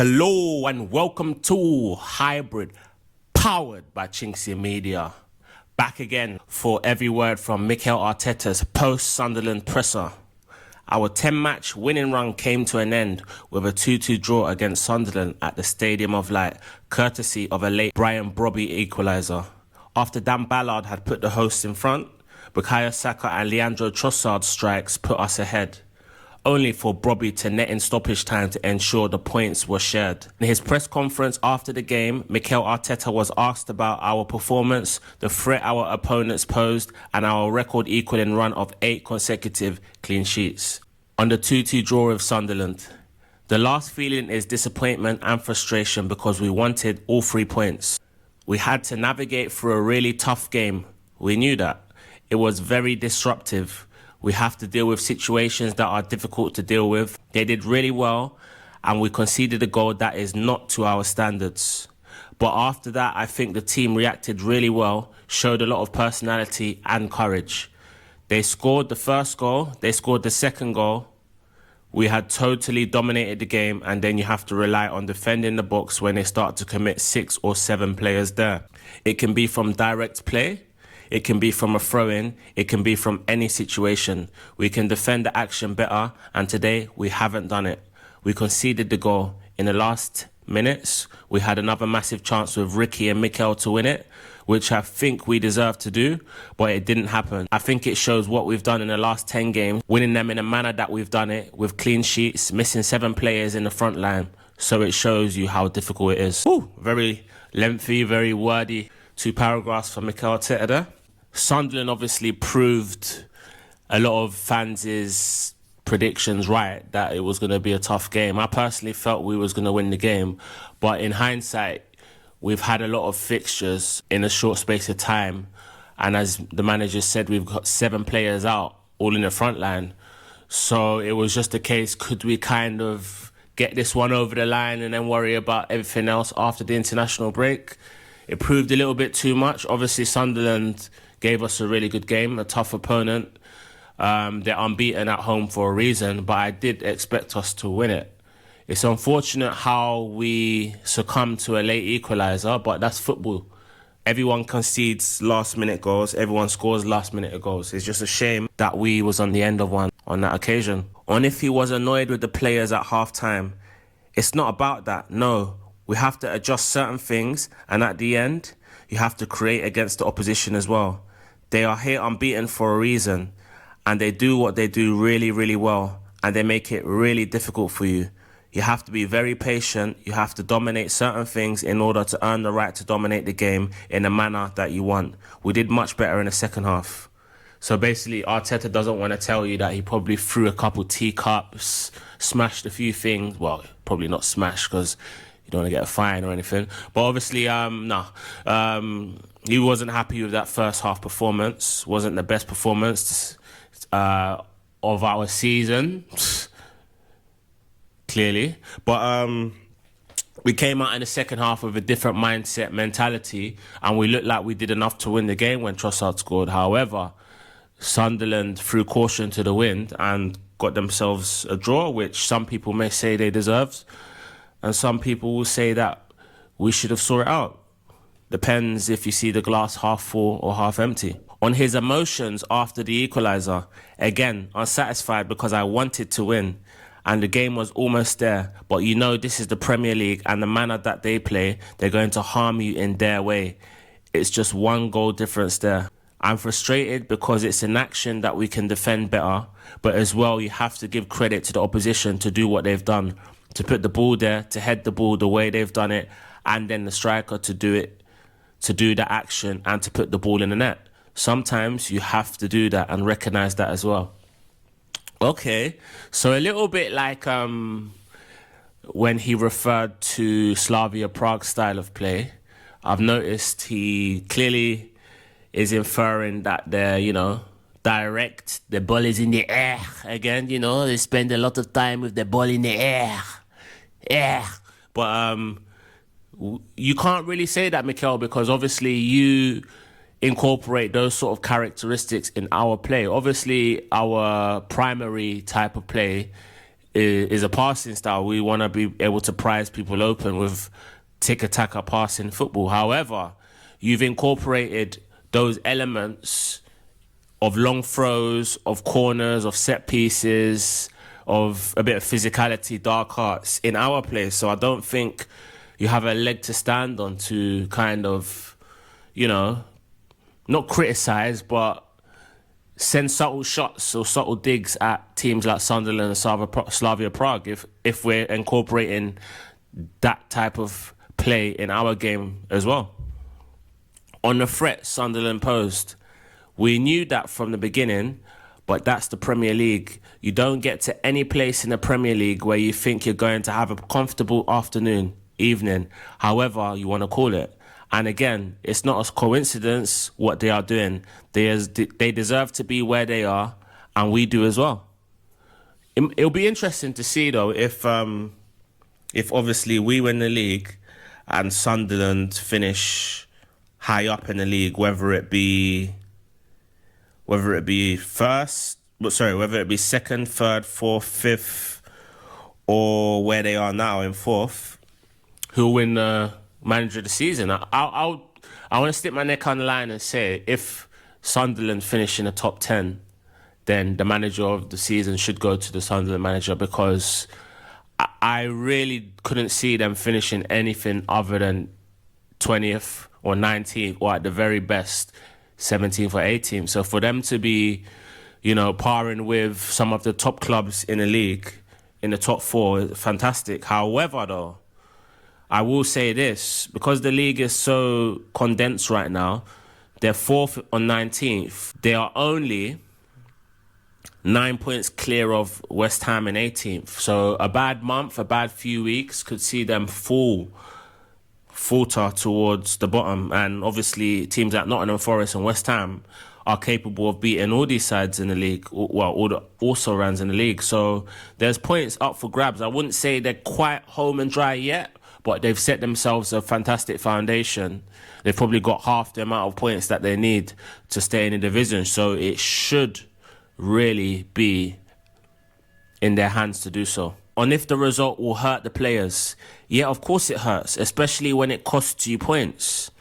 Hello and welcome to Hybrid, powered by chinkseyMEDIA. Back again for every word from Mikel Arteta's post-Sunderland presser. Our 10-match winning run came to an end with a 2-2 draw against Sunderland at the Stadium of Light, courtesy of a late Brian Brobby equaliser. After Dan Ballard had put the hosts in front, Bukayo Saka and Leandro Trossard's strikes put us ahead, only for Brobby to net in stoppage time to ensure the points were shared. In his press conference after the game, Mikel Arteta was asked about our performance, the threat our opponents posed, and our record-equalling run of 8 consecutive clean sheets on the 2-2 draw with Sunderland. The last feeling is disappointment and frustration because we wanted all 3 points. We had to navigate through a really tough game. We knew that. It was very disruptive. We have to deal with situations that are difficult to deal with. They did really well, and we conceded a goal that is not to our standards. But after that, I think the team reacted really well, showed a lot of personality and courage. They scored the first goal, they scored the second goal. We had totally dominated the game, and then you have to rely on defending the box when they start to commit 6 or 7 players there. It can be from direct play. It can be from a throw-in. It can be from any situation. We can defend the action better, and today we haven't done it. We conceded the goal. In the last minutes, we had another massive chance with Ricky and Mikel to win it, which I think we deserved to do, but it didn't happen. I think it shows what we've done in the last 10 games, winning them in a manner that we've done it, with clean sheets, missing 7 players in the front line. So it shows you how difficult it is. Ooh, very lengthy, very wordy 2 paragraphs from Mikel Arteta there. Sunderland obviously proved a lot of fans' predictions right, that it was going to be a tough game. I personally felt we was going to win the game, but in hindsight, we've had a lot of fixtures in a short space of time, and as the manager said, we've got 7 players out, all in the front line. So it was just a case, could we kind of get this one over the line and then worry about everything else after the international break? It proved a little bit too much. Obviously, Sunderland gave us a really good game, a tough opponent. They're unbeaten at home for a reason, but I did expect us to win it. It's unfortunate how we succumbed to a late equaliser, but that's football. Everyone concedes last-minute goals. Everyone scores last-minute goals. It's just a shame that we was on the end of one on that occasion. And if he was annoyed with the players at half-time, it's not about that, no. We have to adjust certain things, and at the end, you have to create against the opposition as well. They are here unbeaten for a reason, and they do what they do really, really well, and they make it really difficult for you. You have to be very patient. You have to dominate certain things in order to earn the right to dominate the game in a manner that you want. We did much better in the second half. So basically, Arteta doesn't want to tell you that he probably threw a couple teacups, smashed a few things. Well, probably not smashed because you don't want to get a fine or anything. But obviously, he wasn't happy with that first half performance. Wasn't the best performance of our season, clearly. But we came out in the second half with a different mindset, mentality, and we looked like we did enough to win the game when Trossard scored. However, Sunderland threw caution to the wind and got themselves a draw, which some people may say they deserved, and some people will say that we should have saw it out. Depends if you see the glass half full or half empty. On his emotions after the equaliser, again, unsatisfied because I wanted to win and the game was almost there. But you know this is the Premier League, and the manner that they play, they're going to harm you in their way. It's just 1 goal difference there. I'm frustrated because it's an action that we can defend better, but as well you have to give credit to the opposition to do what they've done, to put the ball there, to head the ball the way they've done it, and then the striker to do it, to do the action and to put the ball in the net. Sometimes you have to do that and recognise that as well. Okay, so a little bit like when he referred to Slavia Prague's style of play, I've noticed he clearly is inferring that they're, direct, the ball is in the air again, they spend a lot of time with the ball in the air. But you can't really say that, Mikel, because obviously you incorporate those sort of characteristics in our play. Obviously, our primary type of play is a passing style. We want to be able to prize people open with tick-a-taka passing football. However, you've incorporated those elements of long throws, of corners, of set pieces, of a bit of physicality, dark arts in our place. So I don't think you have a leg to stand on to kind of, not criticise, but send subtle shots or subtle digs at teams like Sunderland and Slavia Prague if we're incorporating that type of play in our game as well. On the threat Sunderland posed, we knew that from the beginning, but that's the Premier League. You don't get to any place in the Premier League where you think you're going to have a comfortable afternoon, evening, however you want to call it. And again, it's not a coincidence what they are doing. They deserve to be where they are, and we do as well. It'll be interesting to see, though, if obviously we win the league and Sunderland finish high up in the league, whether it be second, third, fourth, fifth, or where they are now in fourth, who'll win the manager of the season. I want to stick my neck on the line and say if Sunderland finish in the top 10, then the manager of the season should go to the Sunderland manager, because I really couldn't see them finishing anything other than 20th or 19th, or at the very best 17th or 18th. So for them to be, parring with some of the top clubs in the league in the top 4 is fantastic. However, though, I will say this, because the league is so condensed right now, they're 4th on 19th. They are only 9 points clear of West Ham in 18th. So a bad month, a bad few weeks could see them falter towards the bottom. And obviously teams like Nottingham Forest and West Ham are capable of beating all these sides in the league, all the also-rans in the league. So there's points up for grabs. I wouldn't say they're quite home and dry yet, but they've set themselves a fantastic foundation. They've probably got half the amount of points that they need to stay in the division. So it should really be in their hands to do so. On if the result will hurt the players. Yeah, of course it hurts, especially when it costs you points.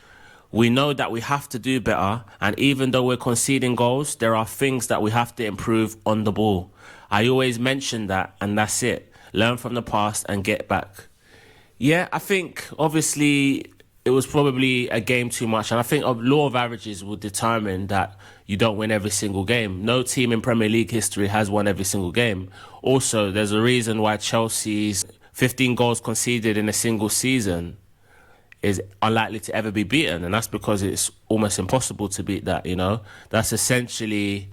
We know that we have to do better, and even though we're conceding goals, there are things that we have to improve on the ball. I always mention that, and that's it. Learn from the past and get back. Yeah, I think obviously it was probably a game too much, and I think law of averages will determine that you don't win every single game. No team in Premier League history has won every single game. Also, there's a reason why Chelsea's 15 goals conceded in a single season is unlikely to ever be beaten, and that's because it's almost impossible to beat that, That's essentially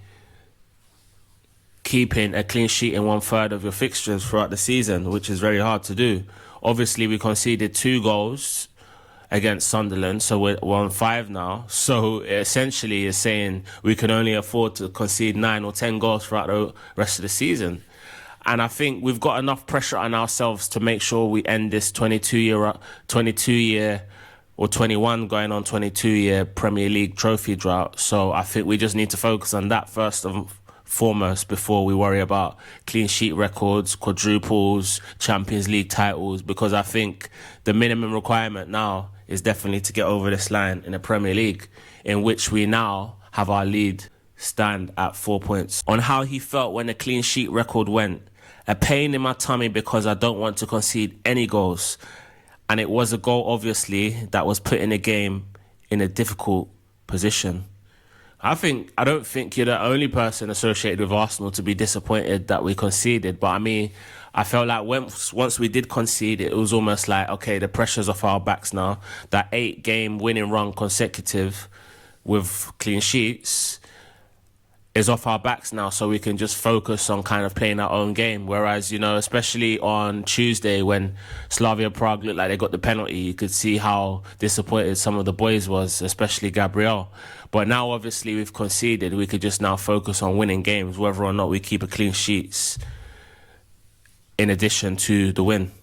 keeping a clean sheet in 1/3 of your fixtures throughout the season, which is very hard to do. Obviously, we conceded 2 goals against Sunderland, so we're on 5 now. So it essentially is saying we can only afford to concede 9 or 10 goals throughout the rest of the season. And I think we've got enough pressure on ourselves to make sure we end this 22-year or 21 going on 22-year Premier League trophy drought. So I think we just need to focus on that first and foremost before we worry about clean sheet records, quadruples, Champions League titles, because I think the minimum requirement now is definitely to get over this line in the Premier League, in which we now have our lead stand at 4 points. On how he felt when the clean sheet record went, a pain in my tummy because I don't want to concede any goals. And it was a goal, obviously, that was putting the game in a difficult position. I don't think you're the only person associated with Arsenal to be disappointed that we conceded. But I mean, I felt like once we did concede, it was almost like, okay, the pressure's off our backs now. That 8-game winning run consecutive with clean sheets is off our backs now, so we can just focus on kind of playing our own game. Whereas, especially on Tuesday when Slavia Prague looked like they got the penalty, you could see how disappointed some of the boys was, especially Gabriel. But now, obviously, we've conceded. We could just now focus on winning games, whether or not we keep a clean sheets in addition to the win.